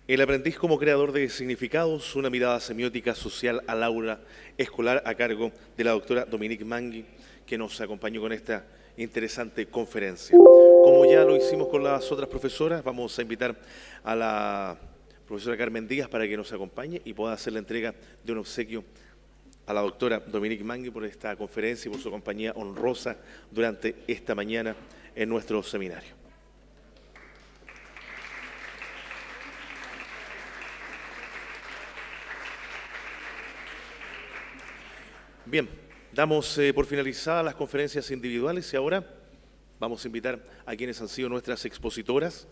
El aprendiz como creador de significados, una mirada semiótica social al aula escolar a cargo de la doctora Dominique Mangui, que nos acompañó con esta interesante conferencia. Como ya lo hicimos con las otras profesoras, vamos a invitar a la profesora Carmen Díaz para que nos acompañe y pueda hacer la entrega de un obsequio a la doctora Dominique Mangui por esta conferencia y por su compañía honrosa durante esta mañana en nuestro seminario. Bien, damos por finalizadas las conferencias individuales y ahora vamos a invitar a quienes han sido nuestras expositoras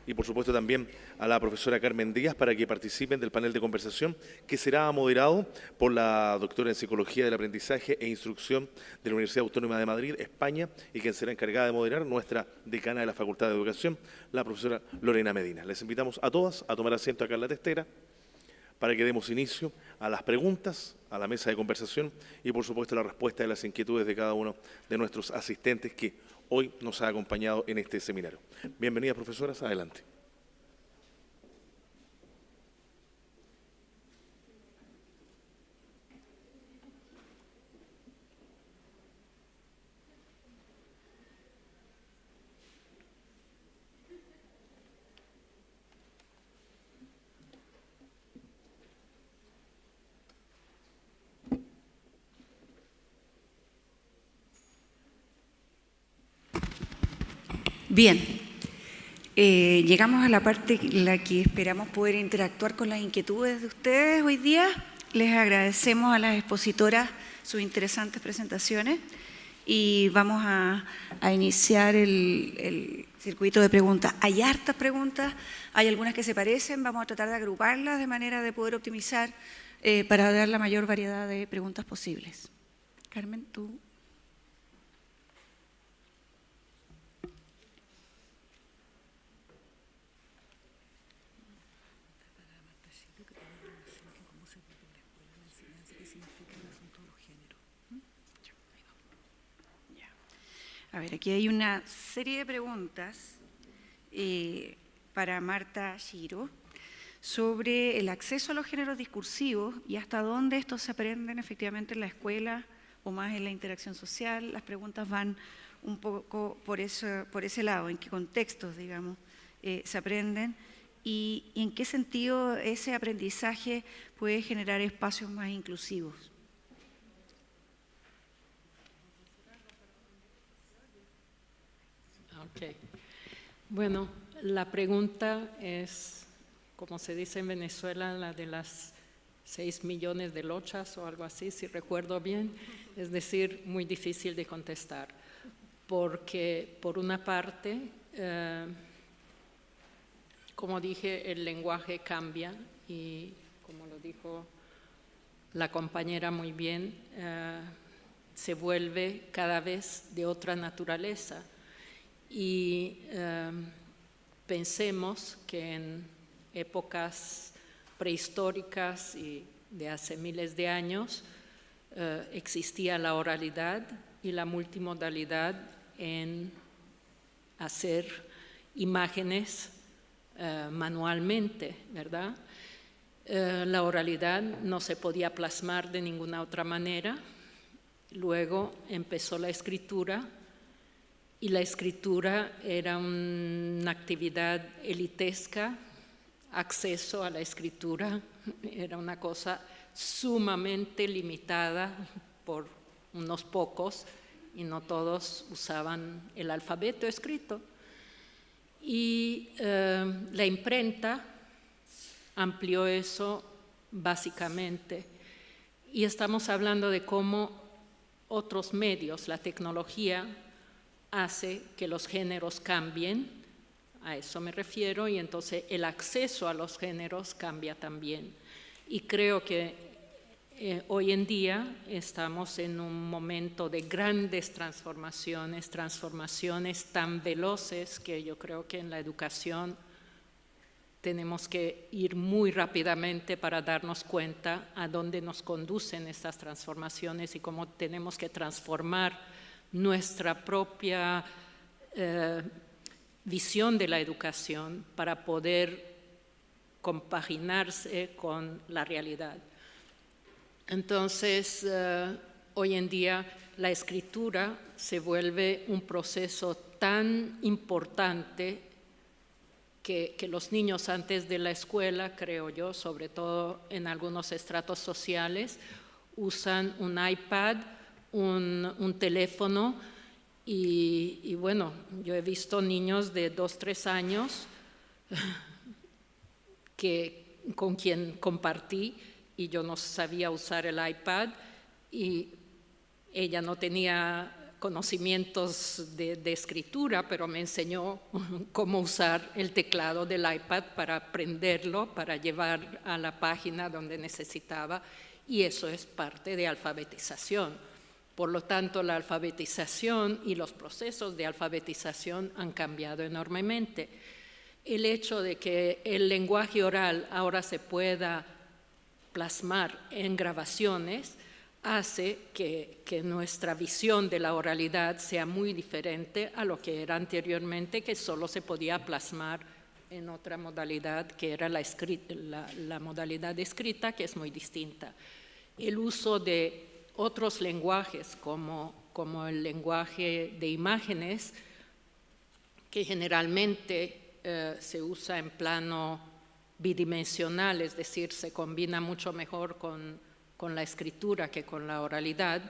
y por supuesto también a la profesora Carmen Díaz para que participen del panel de conversación que será moderado por la doctora en Psicología del Aprendizaje e Instrucción de la Universidad Autónoma de Madrid, España, y quien será encargada de moderar nuestra decana de la Facultad de Educación, la profesora Lorena Medina. Les invitamos a todas a tomar asiento acá en la testera para que demos inicio a las preguntas, a la mesa de conversación y por supuesto la respuesta de las inquietudes de cada uno de nuestros asistentes que hoy nos ha acompañado en este seminario. Bienvenidas, profesoras, adelante. Bien, llegamos a la parte en la que esperamos poder interactuar con las inquietudes de ustedes hoy día. Les agradecemos a las expositoras sus interesantes presentaciones y vamos a iniciar el circuito de preguntas. Hay hartas preguntas, hay algunas que se parecen, vamos a tratar de agruparlas de manera de poder optimizar para dar la mayor variedad de preguntas posibles. Carmen, tú. A ver, aquí hay una serie de preguntas para Marta Giro sobre el acceso a los géneros discursivos y hasta dónde estos se aprenden efectivamente en la escuela o más en la interacción social. Las preguntas van un poco por ese lado, en qué contextos, digamos, se aprenden y en qué sentido ese aprendizaje puede generar espacios más inclusivos. Okay. Bueno, la pregunta es, como se dice en Venezuela, la de las 6 millones de lochas o algo así, si recuerdo bien, es decir, muy difícil de contestar, porque por una parte, como dije, el lenguaje cambia y como lo dijo la compañera muy bien, se vuelve cada vez de otra naturaleza. Y pensemos que en épocas prehistóricas y de hace miles de años existía la oralidad y la multimodalidad en hacer imágenes manualmente, ¿verdad? La oralidad no se podía plasmar de ninguna otra manera. Luego empezó la escritura. Y la escritura era una actividad elitesca, acceso a la escritura era una cosa sumamente limitada por unos pocos y no todos usaban el alfabeto escrito. Y la imprenta amplió eso básicamente. Y estamos hablando de cómo otros medios, la tecnología, hace que los géneros cambien, a eso me refiero, y entonces el acceso a los géneros cambia también. Y creo que hoy en día estamos en un momento de grandes transformaciones tan veloces que yo creo que en la educación tenemos que ir muy rápidamente para darnos cuenta a dónde nos conducen estas transformaciones y cómo tenemos que transformar nuestra propia visión de la educación para poder compaginarse con la realidad. Entonces, hoy en día la escritura se vuelve un proceso tan importante que los niños antes de la escuela, creo yo, sobre todo en algunos estratos sociales, usan un iPad, un teléfono y bueno, yo he visto niños de 2, 3 años con quien compartí y yo no sabía usar el iPad y ella no tenía conocimientos de escritura, pero me enseñó cómo usar el teclado del iPad para aprenderlo, para llevar a la página donde necesitaba, y eso es parte de alfabetización. Por lo tanto, la alfabetización y los procesos de alfabetización han cambiado enormemente. El hecho de que el lenguaje oral ahora se pueda plasmar en grabaciones hace que nuestra visión de la oralidad sea muy diferente a lo que era anteriormente, que solo se podía plasmar en otra modalidad, que era la modalidad escrita, que es muy distinta. El uso de otros lenguajes, como el lenguaje de imágenes, que generalmente se usa en plano bidimensional, es decir, se combina mucho mejor con la escritura que con la oralidad,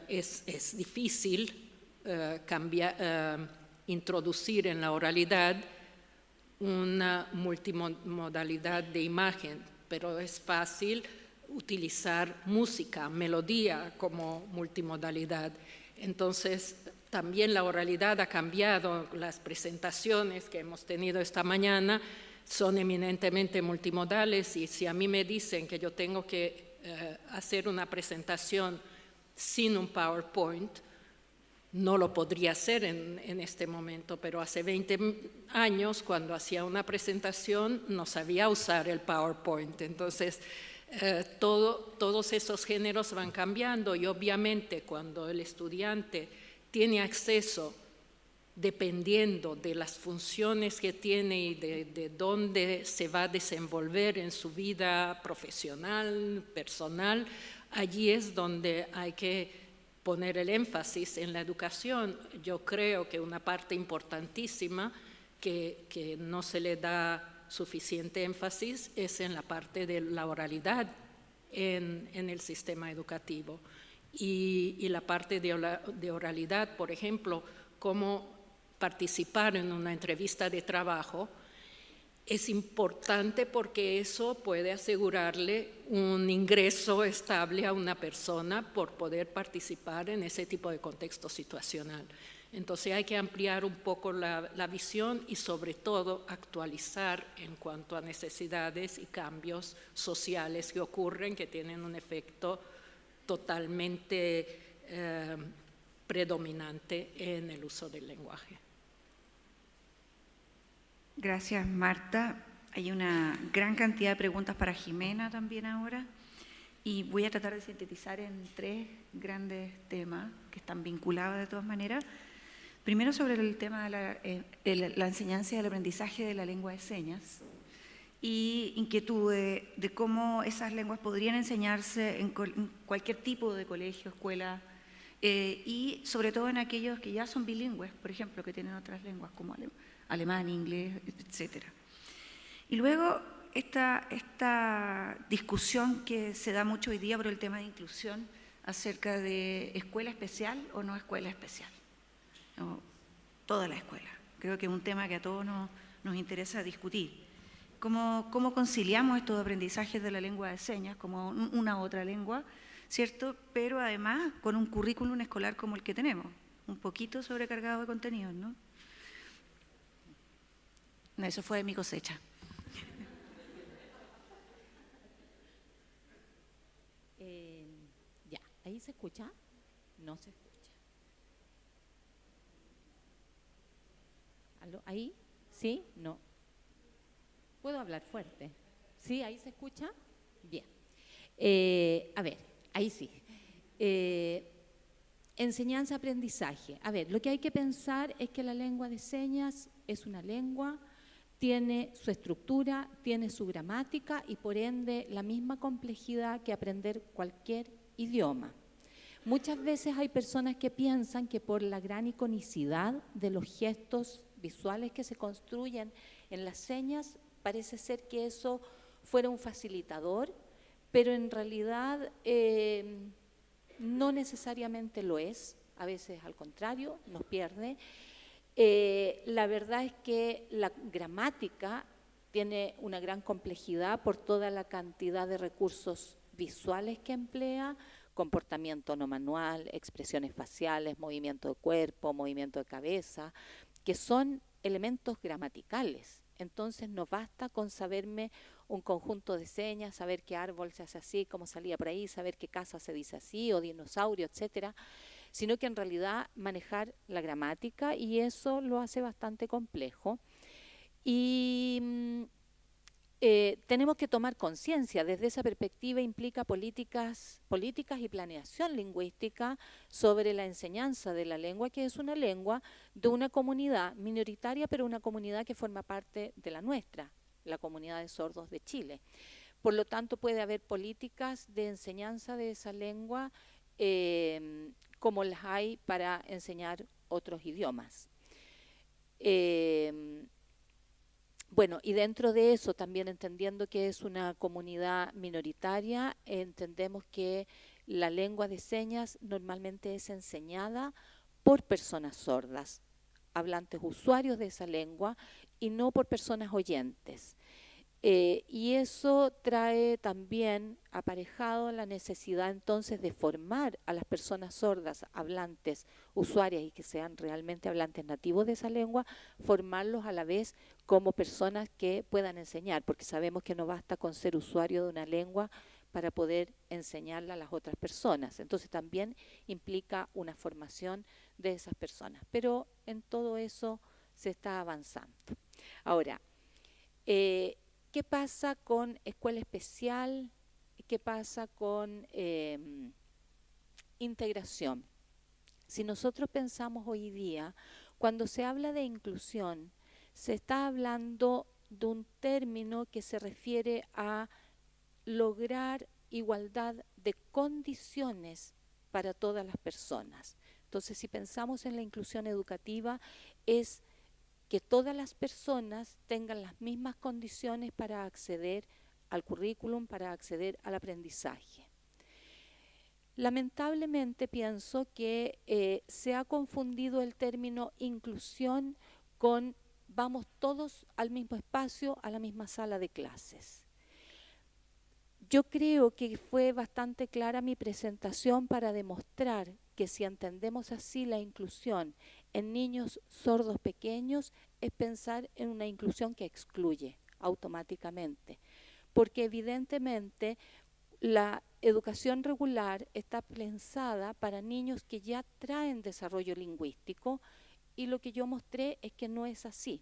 es difícil introducir en la oralidad una multimodalidad de imagen, pero es fácil utilizar música, melodía como multimodalidad. Entonces, también la oralidad ha cambiado. Las presentaciones que hemos tenido esta mañana son eminentemente multimodales y si a mí me dicen que yo tengo que hacer una presentación sin un PowerPoint, no lo podría hacer en este momento, pero hace 20 años cuando hacía una presentación no sabía usar el PowerPoint. Entonces, todos esos géneros van cambiando y obviamente cuando el estudiante tiene acceso, dependiendo de las funciones que tiene y de dónde se va a desenvolver en su vida profesional, personal, allí es donde hay que poner el énfasis en la educación. Yo creo que una parte importantísima que no se le da suficiente énfasis es en la parte de la oralidad en el sistema educativo. Y la parte de oralidad, por ejemplo, cómo participar en una entrevista de trabajo, es importante porque eso puede asegurarle un ingreso estable a una persona por poder participar en ese tipo de contexto situacional. Entonces hay que ampliar un poco la visión y sobre todo actualizar en cuanto a necesidades y cambios sociales que ocurren, que tienen un efecto totalmente predominante en el uso del lenguaje. Gracias, Marta. Hay una gran cantidad de preguntas para Jimena también ahora y voy a tratar de sintetizar en 3 grandes temas que están vinculados de todas maneras. Primero sobre el tema de la enseñanza y el aprendizaje de la lengua de señas y inquietud de cómo esas lenguas podrían enseñarse en cualquier tipo de colegio, escuela, y sobre todo en aquellos que ya son bilingües, por ejemplo, que tienen otras lenguas como alemán, inglés, etc. Y luego esta discusión que se da mucho hoy día por el tema de inclusión acerca de escuela especial o no escuela especial. No, toda la escuela. Creo que es un tema que a todos nos interesa discutir. ¿Cómo conciliamos estos aprendizajes de la lengua de señas como una otra lengua, ¿cierto? Pero además con un currículum escolar como el que tenemos, un poquito sobrecargado de contenidos, ¿no? Eso fue de mi cosecha. Ya, ¿ahí se escucha? No se escucha. ¿Aló? ¿Ahí? ¿Sí? No. ¿Puedo hablar fuerte? ¿Sí? ¿Ahí se escucha? Bien. A ver, ahí sí. Enseñanza-aprendizaje. A ver, lo que hay que pensar es que la lengua de señas es una lengua tiene su estructura, tiene su gramática y por ende la misma complejidad que aprender cualquier idioma. Muchas veces hay personas que piensan que por la gran iconicidad de los gestos visuales que se construyen en las señas, parece ser que eso fuera un facilitador, pero en realidad no necesariamente lo es, a veces al contrario, nos pierde. La verdad es que la gramática tiene una gran complejidad por toda la cantidad de recursos visuales que emplea, comportamiento no manual, expresiones faciales, movimiento de cuerpo, movimiento de cabeza, que son elementos gramaticales. Entonces no basta con saberme un conjunto de señas, saber qué árbol se hace así, cómo salía por ahí, saber qué casa se dice así, o dinosaurio, etcétera, sino que en realidad manejar la gramática, y eso lo hace bastante complejo. Y tenemos que tomar conciencia, desde esa perspectiva implica políticas y planeación lingüística sobre la enseñanza de la lengua, que es una lengua de una comunidad minoritaria, pero una comunidad que forma parte de la nuestra, la comunidad de sordos de Chile. Por lo tanto, puede haber políticas de enseñanza de esa lengua como las hay para enseñar otros idiomas. Bueno, y dentro de eso, también entendiendo que es una comunidad minoritaria, entendemos que la lengua de señas normalmente es enseñada por personas sordas, hablantes usuarios de esa lengua, y no por personas oyentes. Y eso trae también aparejado la necesidad entonces de formar a las personas sordas, hablantes, usuarias y que sean realmente hablantes nativos de esa lengua, formarlos a la vez como personas que puedan enseñar, porque sabemos que no basta con ser usuario de una lengua para poder enseñarla a las otras personas. Entonces también implica una formación de esas personas. Pero en todo eso se está avanzando. Ahora, ¿qué pasa con escuela especial? ¿Qué pasa con integración? Si nosotros pensamos hoy día, cuando se habla de inclusión, se está hablando de un término que se refiere a lograr igualdad de condiciones para todas las personas. Entonces, si pensamos en la inclusión educativa, es que todas las personas tengan las mismas condiciones para acceder al currículum, para acceder al aprendizaje. Lamentablemente pienso que se ha confundido el término inclusión con vamos todos al mismo espacio, a la misma sala de clases. Yo creo que fue bastante clara mi presentación para demostrar que si entendemos así la inclusión en niños sordos pequeños, es pensar en una inclusión que excluye automáticamente, porque evidentemente la educación regular está pensada para niños que ya traen desarrollo lingüístico, y lo que yo mostré es que no es así.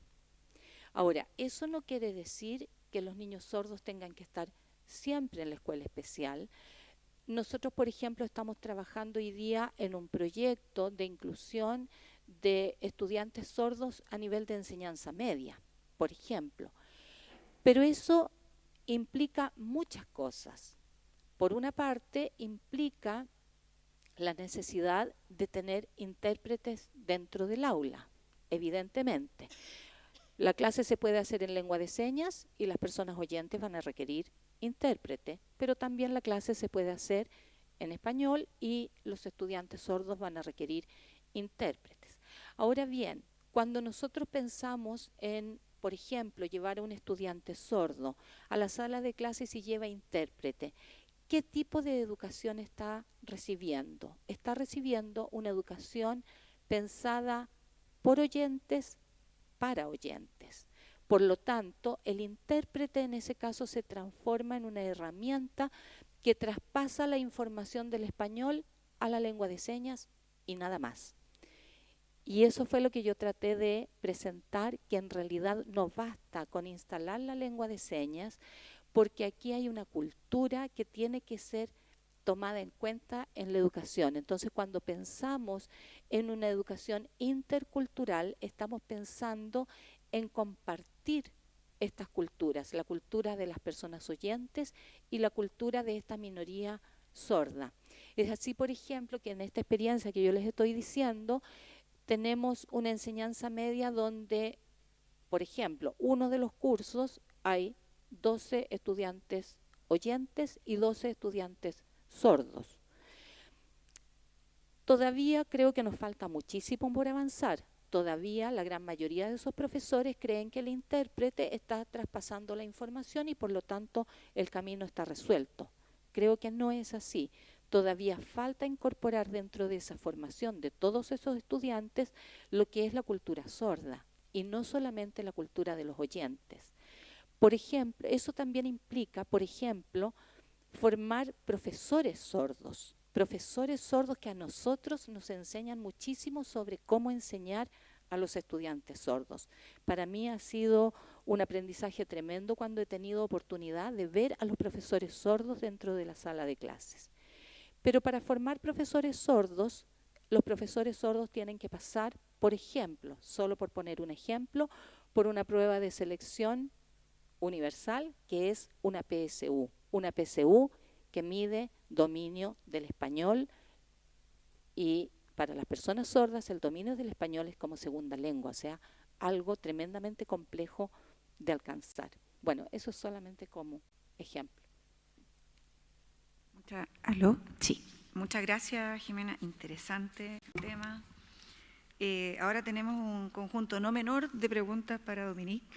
Ahora, eso no quiere decir que los niños sordos tengan que estar siempre en la escuela especial. Nosotros, por ejemplo, estamos trabajando hoy día en un proyecto de inclusión de estudiantes sordos a nivel de enseñanza media, por ejemplo. Pero eso implica muchas cosas. Por una parte, implica la necesidad de tener intérpretes dentro del aula, evidentemente. La clase se puede hacer en lengua de señas y las personas oyentes van a requerir intérprete, pero también la clase se puede hacer en español y los estudiantes sordos van a requerir intérpretes. Ahora bien, cuando nosotros pensamos en, por ejemplo, llevar a un estudiante sordo a la sala de clases y lleva intérprete, ¿qué tipo de educación está recibiendo? Está recibiendo una educación pensada por oyentes, para oyentes. Por lo tanto, el intérprete en ese caso se transforma en una herramienta que traspasa la información del español a la lengua de señas y nada más. Y eso fue lo que yo traté de presentar, que en realidad no basta con instalar la lengua de señas, porque aquí hay una cultura que tiene que ser tomada en cuenta en la educación. Entonces, cuando pensamos en una educación intercultural, estamos pensando en compartir estas culturas, la cultura de las personas oyentes y la cultura de esta minoría sorda. Es así, por ejemplo, que en esta experiencia que yo les estoy diciendo, tenemos una enseñanza media donde, por ejemplo, uno de los cursos hay 12 estudiantes oyentes y 12 estudiantes sordos. Todavía creo que nos falta muchísimo por avanzar. Todavía la gran mayoría de esos profesores creen que el intérprete está traspasando la información y por lo tanto el camino está resuelto. Creo que no es así. Todavía falta incorporar dentro de esa formación de todos esos estudiantes lo que es la cultura sorda y no solamente la cultura de los oyentes. Por ejemplo, eso también implica, por ejemplo, formar profesores sordos que a nosotros nos enseñan muchísimo sobre cómo enseñar a los estudiantes sordos. Para mí ha sido un aprendizaje tremendo cuando he tenido oportunidad de ver a los profesores sordos dentro de la sala de clases. Pero para formar profesores sordos, los profesores sordos tienen que pasar, por ejemplo, solo por poner un ejemplo, por una prueba de selección universal que es una PSU que mide dominio del español y para las personas sordas el dominio del español es como segunda lengua, o sea, algo tremendamente complejo de alcanzar. Bueno, eso es solamente como ejemplo. ¿Aló? Sí. Muchas gracias, Jimena. Interesante tema. Ahora tenemos un conjunto no menor de preguntas para Dominique.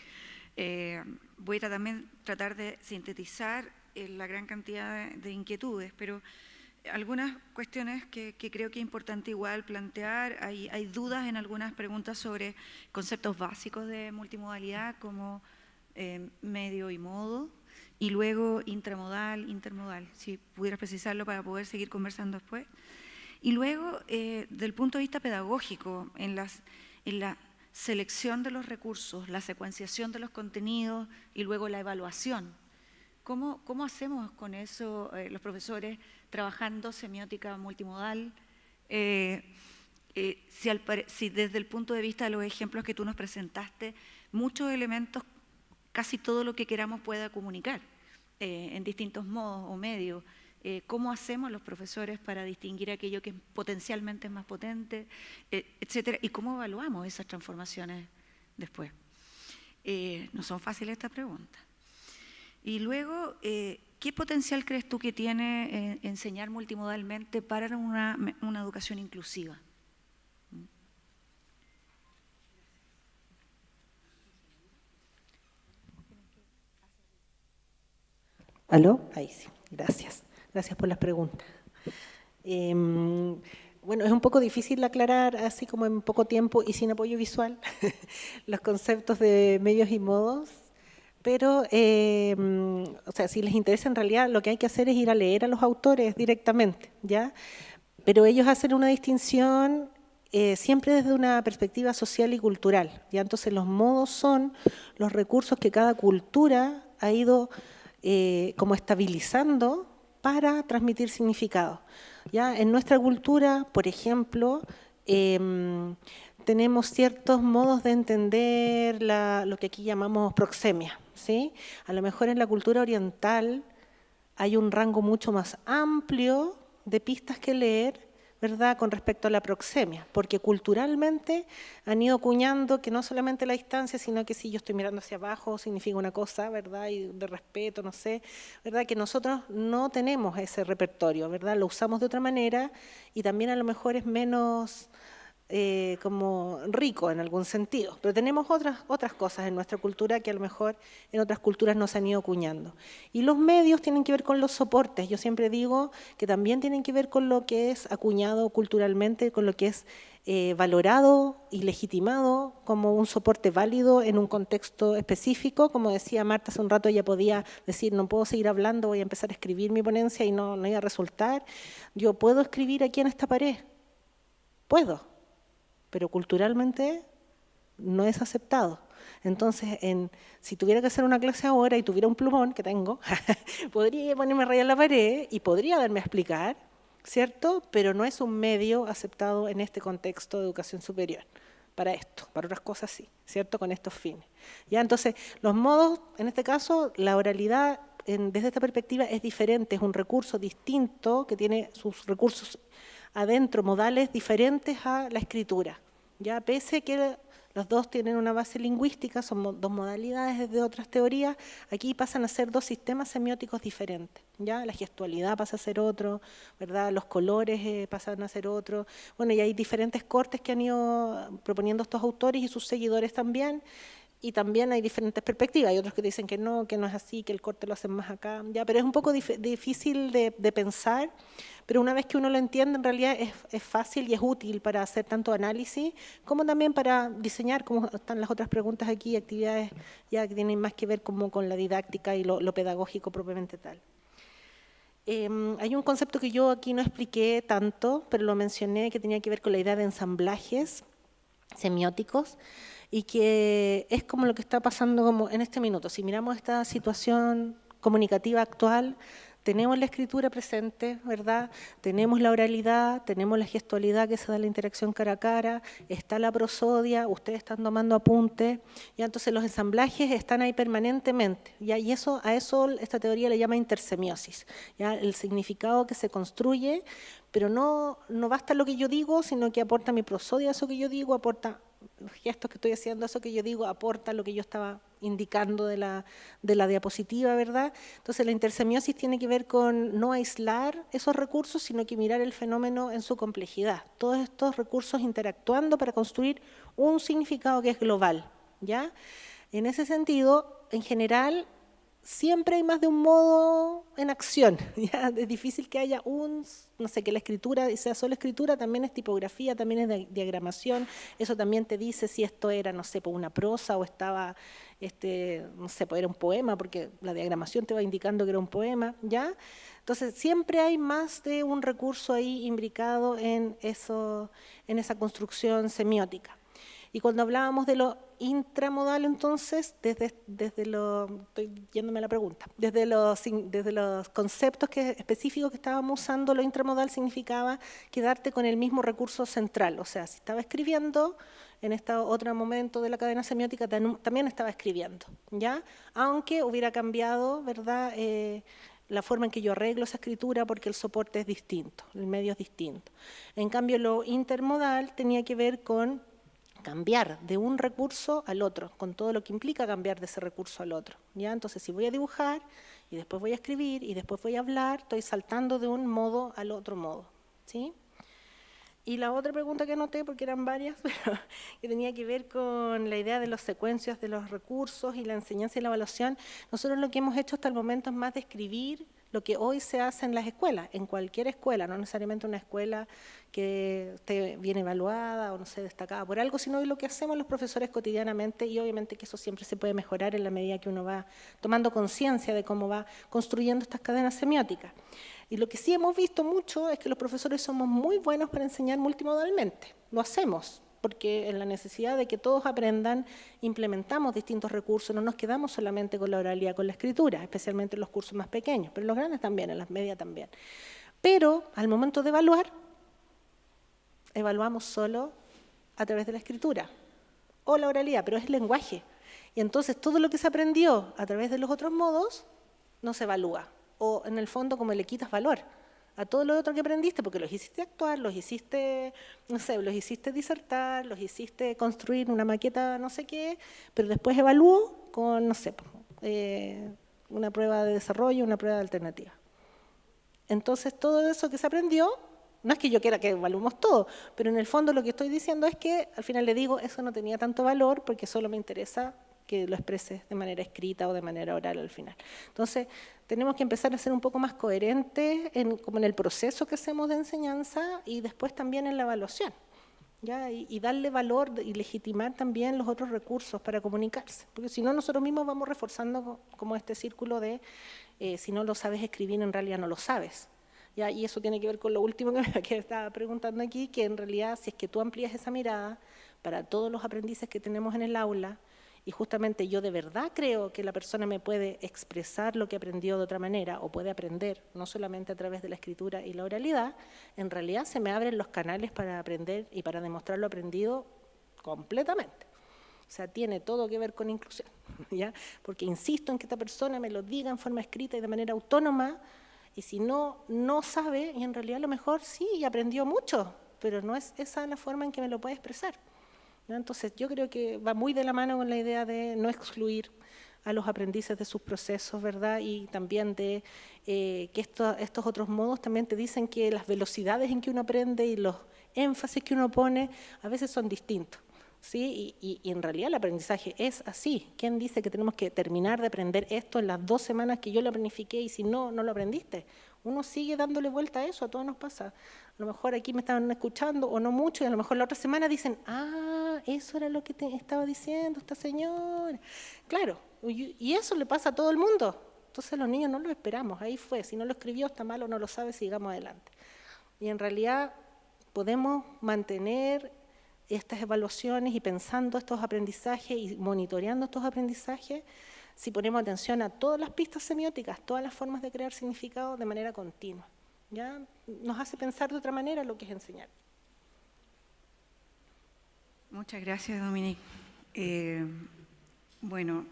Voy a también tratar de sintetizar la gran cantidad de inquietudes, pero algunas cuestiones que creo que es importante igual plantear. Hay dudas en algunas preguntas sobre conceptos básicos de multimodalidad como medio y modo, y luego intramodal, intermodal, si pudieras precisarlo para poder seguir conversando después. Y luego, del punto de vista pedagógico, en la selección de los recursos, la secuenciación de los contenidos y luego la evaluación. ¿Cómo hacemos con eso los profesores trabajando semiótica multimodal? Si desde el punto de vista de los ejemplos que tú nos presentaste, muchos elementos, casi todo lo que queramos pueda comunicar en distintos modos o medios. ¿Cómo hacemos los profesores para distinguir aquello que potencialmente es más potente, etcétera? ¿Y cómo evaluamos esas transformaciones después? No son fáciles estas preguntas. Y luego, ¿qué potencial crees tú que tiene enseñar multimodalmente para una educación inclusiva? ¿Aló? Ahí sí, gracias. Gracias por las preguntas. Bueno, es un poco difícil aclarar así como en poco tiempo y sin apoyo visual los conceptos de medios y modos, pero o sea, si les interesa en realidad lo que hay que hacer es ir a leer a los autores directamente, ¿ya? Pero ellos hacen una distinción siempre desde una perspectiva social y cultural, ¿ya? Entonces los modos son los recursos que cada cultura ha ido como estabilizando para transmitir significado. ¿Ya? En nuestra cultura, por ejemplo, tenemos ciertos modos de entender lo que aquí llamamos proxemia, ¿sí? A lo mejor en la cultura oriental hay un rango mucho más amplio de pistas que leer, ¿verdad?, con respecto a la proxemia, porque culturalmente han ido acuñando que no solamente la distancia, sino que si yo estoy mirando hacia abajo significa una cosa, ¿verdad?, y de respeto, no sé, ¿verdad?, que nosotros no tenemos ese repertorio, ¿verdad?, lo usamos de otra manera y también a lo mejor es menos como rico en algún sentido, pero tenemos otras cosas en nuestra cultura que a lo mejor en otras culturas nos han ido acuñando. Y los medios tienen que ver con los soportes, yo siempre digo que también tienen que ver con lo que es acuñado culturalmente, con lo que es valorado y legitimado como un soporte válido en un contexto específico. Como decía Marta hace un rato, ella podía decir, no puedo seguir hablando, voy a empezar a escribir mi ponencia y no iba a resultar. Yo puedo escribir aquí en esta pared, puedo, pero culturalmente no es aceptado. Entonces, si tuviera que hacer una clase ahora y tuviera un plumón, que tengo, podría ponerme a rayar la pared y podría darme a explicar, ¿cierto? Pero no es un medio aceptado en este contexto de educación superior, para esto, para otras cosas sí. ¿cierto? Con estos fines. ¿Ya? Entonces, los modos, en este caso, la oralidad, desde esta perspectiva, es diferente, es un recurso distinto que tiene sus recursos adentro, modales diferentes a la escritura. Ya pese que los dos tienen una base lingüística, son dos modalidades de otras teorías, aquí pasan a ser dos sistemas semióticos diferentes. ¿Ya? La gestualidad pasa a ser otro, ¿verdad? Los colores pasan a ser otro. Bueno, y hay diferentes cortes que han ido proponiendo estos autores y sus seguidores también. Y también hay diferentes perspectivas, hay otros que dicen que no es así, que el corte lo hacen más acá, ya, pero es un poco difícil de pensar, pero una vez que uno lo entiende, en realidad es fácil y es útil para hacer tanto análisis, como también para diseñar, como están las otras preguntas aquí, actividades ya que tienen más que ver como con la didáctica y lo pedagógico propiamente tal. Hay un concepto que yo aquí no expliqué tanto, pero lo mencioné, que tenía que ver con la idea de ensamblajes semióticos, y que es como lo que está pasando como en este minuto. Si miramos esta situación comunicativa actual, tenemos la escritura presente, ¿verdad? Tenemos la oralidad, tenemos la gestualidad que se da en la interacción cara a cara, está la prosodia, ustedes están tomando apuntes, y entonces los ensamblajes están ahí permanentemente, ¿ya? Y a eso esta teoría le llama intersemiosis, ¿ya? El significado que se construye, pero no basta lo que yo digo, sino que aporta mi prosodia eso que yo digo, aporta los gestos que estoy haciendo, eso que yo digo, aporta lo que yo estaba indicando de la diapositiva, ¿verdad? Entonces la intersemiosis tiene que ver con no aislar esos recursos, sino que mirar el fenómeno en su complejidad. Todos estos recursos interactuando para construir un significado que es global, ¿ya? En ese sentido, en general, siempre hay más de un modo en acción, ¿ya? Es difícil que haya que la escritura sea solo escritura, también es tipografía, también es diagramación, eso también te dice si esto era, una prosa o estaba, era un poema, porque la diagramación te va indicando que era un poema, ¿ya? Entonces, siempre hay más de un recurso ahí imbricado en esa construcción semiótica. Y cuando hablábamos de lo intramodal, entonces, estoy yéndome a la pregunta, desde los conceptos específicos que estábamos usando, lo intramodal significaba quedarte con el mismo recurso central, o sea, si estaba escribiendo, en este otro momento de la cadena semiótica también estaba escribiendo, ¿ya? Aunque hubiera cambiado, ¿verdad?, la forma en que yo arreglo esa escritura porque el soporte es distinto, el medio es distinto. En cambio, lo intermodal tenía que ver con cambiar de un recurso al otro, con todo lo que implica cambiar de ese recurso al otro, ¿ya? Entonces, si voy a dibujar, y después voy a escribir, y después voy a hablar, estoy saltando de un modo al otro modo, ¿sí? Y la otra pregunta que anoté, porque eran varias, pero que tenía que ver con la idea de las secuencias de los recursos y la enseñanza y la evaluación. Nosotros lo que hemos hecho hasta el momento es más describir lo que hoy se hace en las escuelas, en cualquier escuela, no necesariamente una escuela que esté bien evaluada o no sé, destacada por algo, sino lo que hacemos los profesores cotidianamente, y obviamente que eso siempre se puede mejorar en la medida que uno va tomando conciencia de cómo va construyendo estas cadenas semióticas. Y lo que sí hemos visto mucho es que los profesores somos muy buenos para enseñar multimodalmente, lo hacemos, porque en la necesidad de que todos aprendan, implementamos distintos recursos, no nos quedamos solamente con la oralidad, con la escritura, especialmente en los cursos más pequeños, pero en los grandes también, en las medias también. Pero al momento de evaluar, evaluamos solo a través de la escritura o la oralidad, pero es lenguaje. Y entonces todo lo que se aprendió a través de los otros modos no se evalúa, o en el fondo como le quitas valor a todo lo otro que aprendiste, porque los hiciste actuar, los hiciste disertar, los hiciste construir una maqueta no sé qué, pero después evalúo con, una prueba de desarrollo, una prueba de alternativa. Entonces todo eso que se aprendió, no es que yo quiera que evaluemos todo, pero en el fondo lo que estoy diciendo es que al final le digo, eso no tenía tanto valor porque solo me interesa que lo expreses de manera escrita o de manera oral al final. Entonces, tenemos que empezar a ser un poco más coherentes como en el proceso que hacemos de enseñanza y después también en la evaluación, ¿ya? Y darle valor y legitimar también los otros recursos para comunicarse, porque si no nosotros mismos vamos reforzando como este círculo de si no lo sabes escribir, en realidad no lo sabes. ¿Ya? Y eso tiene que ver con lo último que estaba preguntando aquí, que en realidad si es que tú amplías esa mirada para todos los aprendices que tenemos en el aula, y justamente yo de verdad creo que la persona me puede expresar lo que aprendió de otra manera o puede aprender, no solamente a través de la escritura y la oralidad, en realidad se me abren los canales para aprender y para demostrar lo aprendido completamente. O sea, tiene todo que ver con inclusión, ¿ya? Porque insisto en que esta persona me lo diga en forma escrita y de manera autónoma, y si no, no sabe, y en realidad a lo mejor sí, aprendió mucho, pero no es esa la forma en que me lo puede expresar, ¿no? Entonces, yo creo que va muy de la mano con la idea de no excluir a los aprendices de sus procesos, ¿verdad? Y también de que estos otros modos también te dicen que las velocidades en que uno aprende y los énfasis que uno pone a veces son distintos, ¿sí? Y en realidad el aprendizaje es así. ¿Quién dice que tenemos que terminar de aprender esto en las 2 semanas que yo lo planifiqué y si no, no lo aprendiste? Uno sigue dándole vuelta a eso, a todos nos pasa. A lo mejor aquí me estaban escuchando o no mucho y a lo mejor la otra semana dicen, ah, eso era lo que te estaba diciendo esta señora. Claro, y eso le pasa a todo el mundo. Entonces los niños no lo esperamos, ahí fue. Si no lo escribió está mal o no lo sabe, sigamos adelante. Y en realidad podemos mantener estas evaluaciones y pensando estos aprendizajes y monitoreando estos aprendizajes si ponemos atención a todas las pistas semióticas, todas las formas de crear significado de manera continua. ¿Ya? Nos hace pensar de otra manera lo que es enseñar. Muchas gracias, Dominique. Bueno,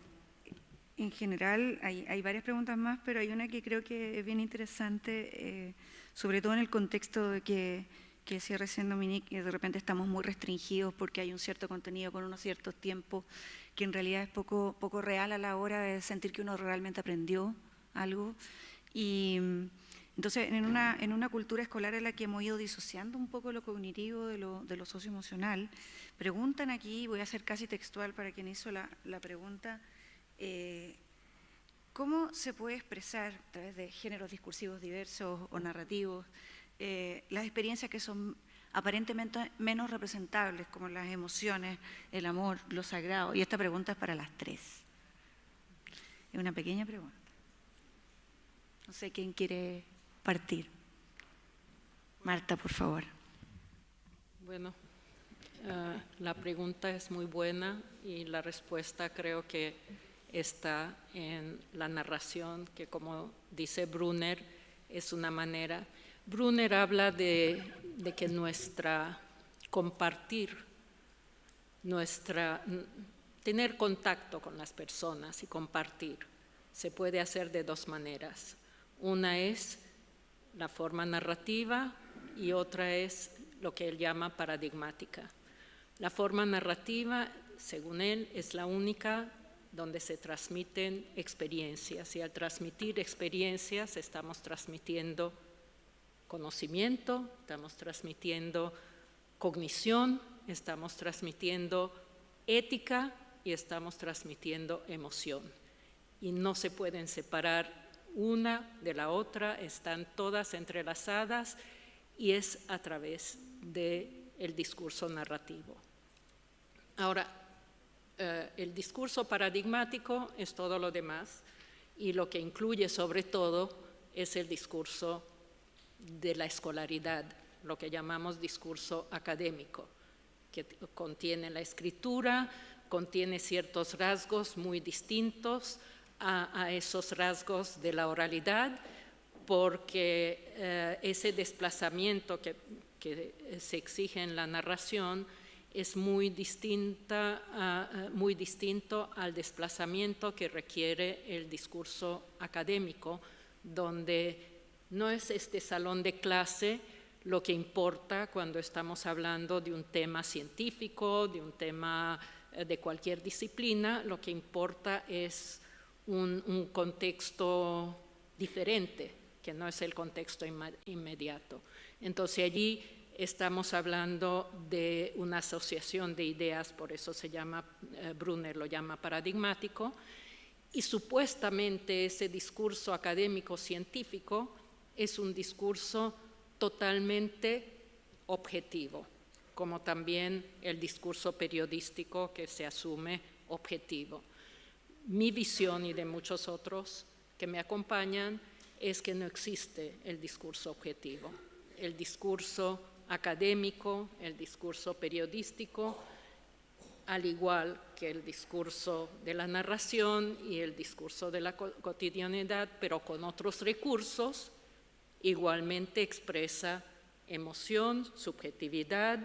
en general hay varias preguntas más, pero hay una que creo que es bien interesante, sobre todo en el contexto de que decía recién Dominique, que de repente estamos muy restringidos porque hay un cierto contenido con unos ciertos tiempos que en realidad es poco real a la hora de sentir que uno realmente aprendió algo. Y entonces, en una cultura escolar en la que hemos ido disociando un poco lo cognitivo de lo socioemocional, preguntan aquí, voy a hacer casi textual para quien hizo la pregunta, ¿cómo se puede expresar a través de géneros discursivos diversos o narrativos las experiencias que son aparentemente menos representables, como las emociones, el amor, lo sagrado? Y esta pregunta es para las 3. Es una pequeña pregunta. No sé quién quiere partir. Marta, por favor. Bueno, la pregunta es muy buena y la respuesta creo que está en la narración, que como dice Brunner, es una manera. Brunner habla de que nuestra compartir, tener contacto con las personas y compartir, se puede hacer de 2 maneras. Una es la forma narrativa y otra es lo que él llama paradigmática. La forma narrativa, según él, es la única donde se transmiten experiencias, y al transmitir experiencias estamos transmitiendo conocimiento, estamos transmitiendo cognición, estamos transmitiendo ética y estamos transmitiendo emoción. Y no se pueden separar una de la otra, están todas entrelazadas y es a través del discurso narrativo. Ahora, el discurso paradigmático es todo lo demás y lo que incluye sobre todo es el discurso de la escolaridad, lo que llamamos discurso académico, que contiene la escritura, contiene ciertos rasgos muy distintos a esos rasgos de la oralidad, porque ese desplazamiento que se exige en la narración es muy distinto al desplazamiento que requiere el discurso académico, donde no es este salón de clase lo que importa cuando estamos hablando de un tema científico, de un tema de cualquier disciplina. Lo que importa es un contexto diferente, que no es el contexto inmediato. Entonces allí estamos hablando de una asociación de ideas, por eso se llama, Brunner lo llama paradigmático, y supuestamente ese discurso académico-científico es un discurso totalmente objetivo, como también el discurso periodístico que se asume objetivo. Mi visión y de muchos otros que me acompañan es que no existe el discurso objetivo. El discurso académico, el discurso periodístico, al igual que el discurso de la narración y el discurso de la cotidianidad, pero con otros recursos, igualmente expresa emoción, subjetividad,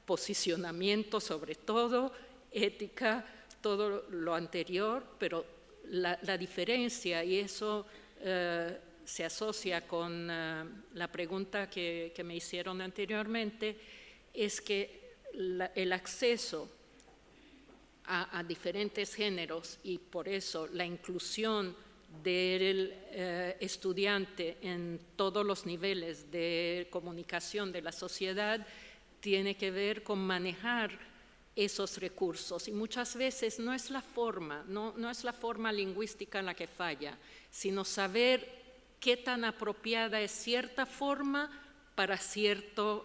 posicionamiento sobre todo, ética, todo lo anterior, pero la diferencia, y eso se asocia con la pregunta que me hicieron anteriormente, es que el acceso a diferentes géneros y por eso la inclusión del estudiante en todos los niveles de comunicación de la sociedad tiene que ver con manejar esos recursos. Y muchas veces no es la forma, no es la forma lingüística la que falla, sino saber qué tan apropiada es cierta forma para cierto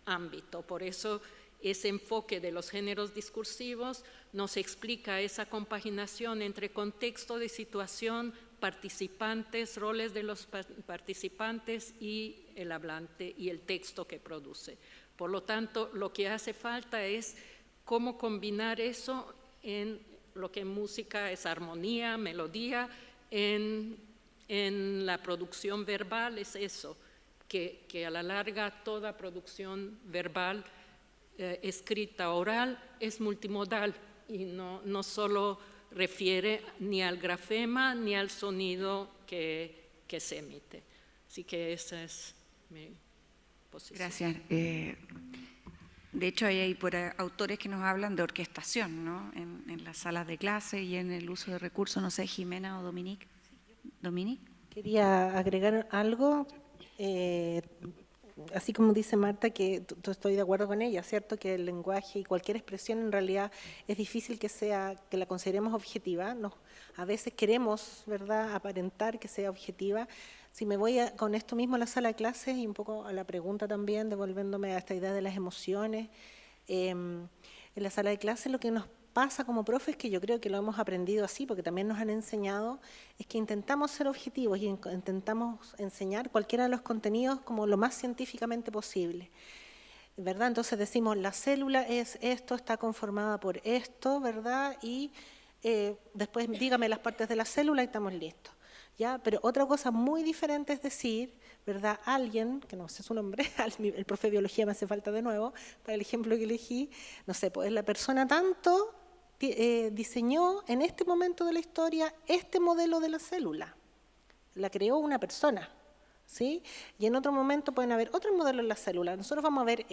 ámbito. Por eso ese enfoque de los géneros discursivos nos explica esa compaginación entre contexto de situación, participantes, roles de los participantes y el hablante y el texto que produce. Por lo tanto, lo que hace falta es cómo combinar eso en lo que en música es armonía, melodía, en la producción verbal es eso, que a la larga toda producción verbal escrita, oral, es multimodal y no solo refiere ni al grafema ni al sonido que se emite. Así que esa es mi posición. Gracias. De hecho, hay por autores que nos hablan de orquestación, ¿no? En las salas de clase y en el uso de recursos, no sé, Jimena o Dominique. Dominique. Quería agregar algo, así como dice Marta, que estoy de acuerdo con ella, ¿cierto? Que el lenguaje y cualquier expresión en realidad es difícil que la consideremos objetiva. A veces queremos, ¿verdad?, aparentar que sea objetiva. Si me voy con esto mismo a la sala de clases y un poco a la pregunta también, devolviéndome a esta idea de las emociones, en la sala de clases lo que nos pasa como profes, que yo creo que lo hemos aprendido así, porque también nos han enseñado, es que intentamos ser objetivos y intentamos enseñar cualquiera de los contenidos como lo más científicamente posible, ¿verdad? Entonces decimos, la célula es esto, está conformada por esto, ¿verdad? Y después dígame las partes de la célula y estamos listos, ¿ya? Pero otra cosa muy diferente es decir, ¿verdad? Alguien, que no sé su nombre, el profe de biología me hace falta de nuevo, para el ejemplo que elegí, no sé, pues la persona tanto diseñó en este momento de la historia este modelo de la célula, la creó una persona, ¿sí? Y en otro momento pueden haber otros modelos en la célula, nosotros vamos a ver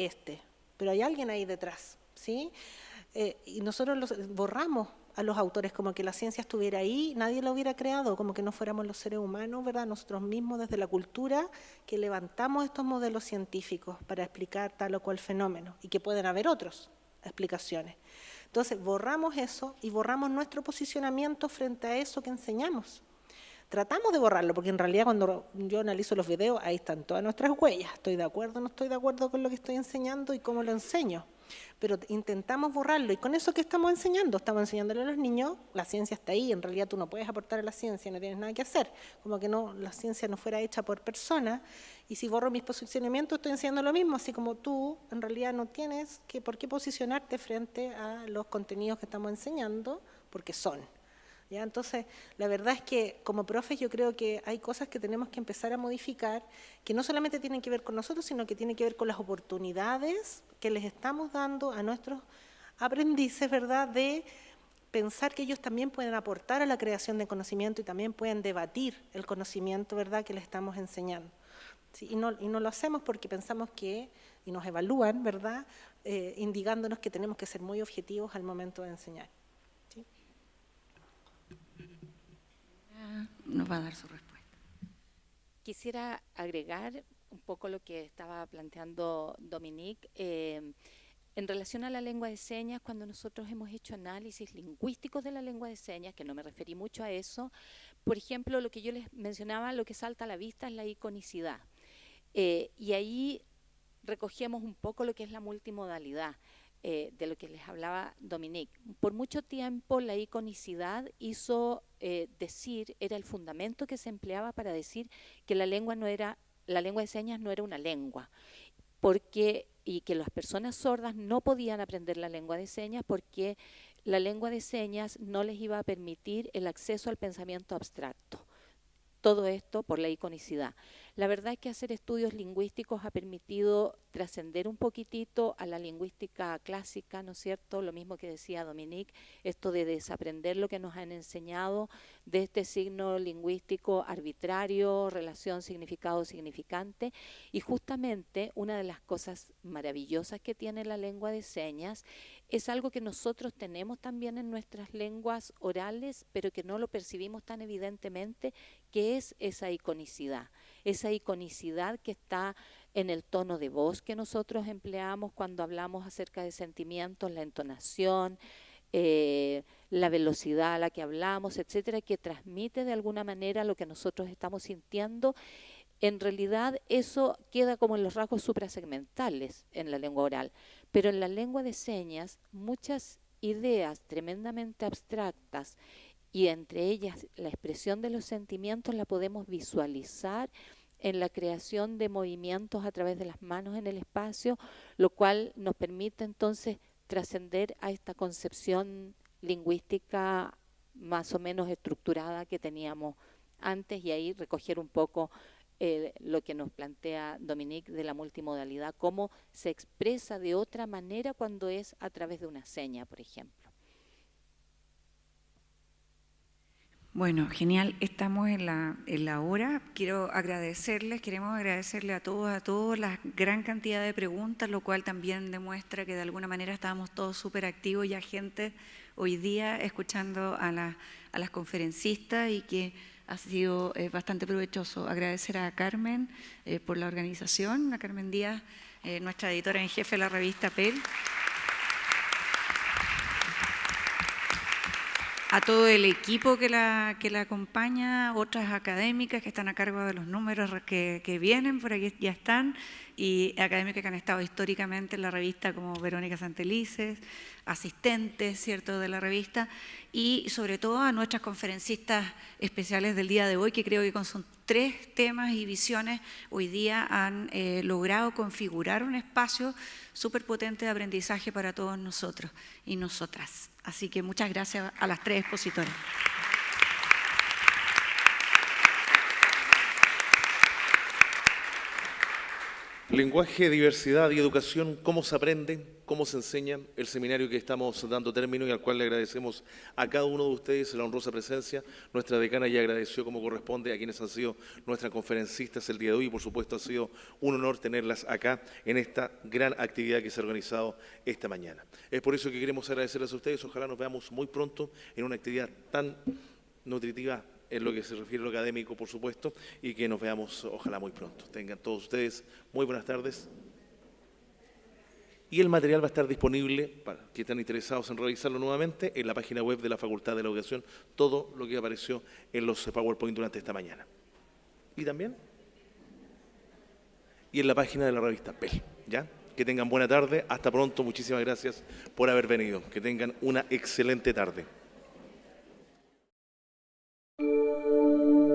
pero hay alguien ahí detrás, ¿sí? Y nosotros borramos a los autores como que la ciencia estuviera ahí, nadie la hubiera creado, como que no fuéramos los seres humanos, ¿verdad? Nosotros mismos desde la cultura que levantamos estos modelos científicos para explicar tal o cual fenómeno y que pueden haber otras explicaciones. Entonces borramos eso y borramos nuestro posicionamiento frente a eso que enseñamos. Tratamos de borrarlo, porque en realidad cuando yo analizo los videos, ahí están todas nuestras huellas. ¿Estoy de acuerdo o no estoy de acuerdo con lo que estoy enseñando y cómo lo enseño? Pero intentamos borrarlo. ¿Y con eso qué estamos enseñando? Estamos enseñándole a los niños, la ciencia está ahí, en realidad tú no puedes aportar a la ciencia, no tienes nada que hacer. Como que no, la ciencia no fuera hecha por personas, y si borro mis posicionamientos estoy enseñando lo mismo, así como tú en realidad no tienes por qué posicionarte frente a los contenidos que estamos enseñando, porque son. ¿Ya? Entonces, la verdad es que como profes yo creo que hay cosas que tenemos que empezar a modificar, que no solamente tienen que ver con nosotros, sino que tienen que ver con las oportunidades que les estamos dando a nuestros aprendices, ¿verdad?, de pensar que ellos también pueden aportar a la creación de conocimiento y también pueden debatir el conocimiento, ¿verdad?, que les estamos enseñando. ¿Sí? Y no lo hacemos porque pensamos que, y nos evalúan, ¿verdad?, indicándonos que tenemos que ser muy objetivos al momento de enseñar. Nos va a dar su respuesta. Quisiera agregar un poco lo que estaba planteando Dominique. En relación a la lengua de señas, cuando nosotros hemos hecho análisis lingüísticos de la lengua de señas, que no me referí mucho a eso, por ejemplo, lo que yo les mencionaba, lo que salta a la vista es la iconicidad. Y ahí recogemos un poco lo que es la multimodalidad. De lo que les hablaba Dominique. Por mucho tiempo la iconicidad hizo decir, era el fundamento que se empleaba para decir que la lengua de señas no era una lengua, y que las personas sordas no podían aprender la lengua de señas porque la lengua de señas no les iba a permitir el acceso al pensamiento abstracto. Todo esto por la iconicidad. La verdad es que hacer estudios lingüísticos ha permitido trascender un poquitito a la lingüística clásica, ¿no es cierto? Lo mismo que decía Dominique, esto de desaprender lo que nos han enseñado de este signo lingüístico arbitrario, relación significado-significante. Y justamente una de las cosas maravillosas que tiene la lengua de señas es algo que nosotros tenemos también en nuestras lenguas orales, pero que no lo percibimos tan evidentemente, que es esa iconicidad que está en el tono de voz que nosotros empleamos cuando hablamos acerca de sentimientos, la entonación, la velocidad a la que hablamos, etcétera, que transmite de alguna manera lo que nosotros estamos sintiendo. En realidad eso queda como en los rasgos suprasegmentales en la lengua oral, pero en la lengua de señas muchas ideas tremendamente abstractas y entre ellas la expresión de los sentimientos la podemos visualizar en la creación de movimientos a través de las manos en el espacio, lo cual nos permite entonces trascender a esta concepción lingüística más o menos estructurada que teníamos antes y ahí recoger un poco lo que nos plantea Dominique de la multimodalidad, cómo se expresa de otra manera cuando es a través de una seña, por ejemplo. Bueno, genial, estamos en la hora. Queremos agradecerle a todos la gran cantidad de preguntas, lo cual también demuestra que de alguna manera estábamos todos súper activos y agentes hoy día escuchando a las conferencistas y que ha sido bastante provechoso. Agradecer a Carmen por la organización, a Carmen Díaz, nuestra editora en jefe de la revista PEL. A todo el equipo que la acompaña, otras académicas que están a cargo de los números que vienen, por aquí ya están, y académicas que han estado históricamente en la revista como Verónica Santelices, asistentes, ¿cierto?, de la revista, y sobre todo a nuestras conferencistas especiales del día de hoy, que creo que con sus 3 temas y visiones hoy día han logrado configurar un espacio súper potente de aprendizaje para todos nosotros y nosotras. Así que muchas gracias a las 3 expositoras. Lenguaje, diversidad y educación, ¿cómo se aprende? ¿Cómo se enseña? El seminario que estamos dando término y al cual le agradecemos a cada uno de ustedes la honrosa presencia. Nuestra decana ya agradeció como corresponde a quienes han sido nuestras conferencistas el día de hoy y por supuesto ha sido un honor tenerlas acá en esta gran actividad que se ha organizado esta mañana. Es por eso que queremos agradecerles a ustedes. Ojalá nos veamos muy pronto en una actividad tan nutritiva en lo que se refiere a lo académico, por supuesto, y que nos veamos, ojalá, muy pronto. Tengan todos ustedes muy buenas tardes. Y el material va a estar disponible, para que estén interesados en revisarlo nuevamente, en la página web de la Facultad de la Educación, todo lo que apareció en los PowerPoint durante esta mañana. ¿Y también? Y en la página de la revista PEL, ¿ya? Que tengan buena tarde, hasta pronto, muchísimas gracias por haber venido. Que tengan una excelente tarde.